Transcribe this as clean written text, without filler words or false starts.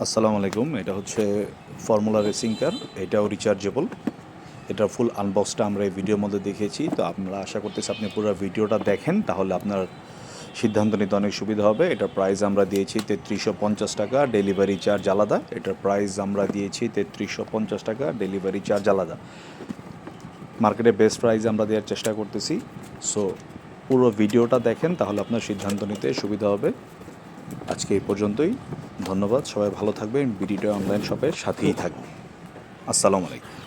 আসসালামু আলাইকুম। এটা হচ্ছে ফর্মুলা রেসিং কার, এটাও রিচার্জেবল। এটার ফুল আনবক্সটা আমরা এই ভিডিওর মধ্যে দেখিয়েছি। তো আমরা আশা করতেছি আপনি পুরো ভিডিওটা দেখেন, তাহলে আপনার সিদ্ধান্ত নিতে অনেক সুবিধা হবে। এটার প্রাইস আমরা দিয়েছি ৩৩৫০ টাকা, ডেলিভারি চার্জ আলাদা। এটার প্রাইস আমরা দিয়েছি ৩৩৫০ টাকা, ডেলিভারি চার্জ আলাদা। মার্কেটে বেস্ট প্রাইস আমরা দেওয়ার চেষ্টা করতেছি। সো পুরো ভিডিওটা দেখেন, তাহলে আপনার সিদ্ধান্ত নিতে সুবিধা হবে। আজকে এই পর্যন্তই। ধন্যবাদ, সবাই ভালো থাকবেন। বিডিটা অনলাইন শপের সাথেই থাকবেন। আসসালামু আলাইকুম।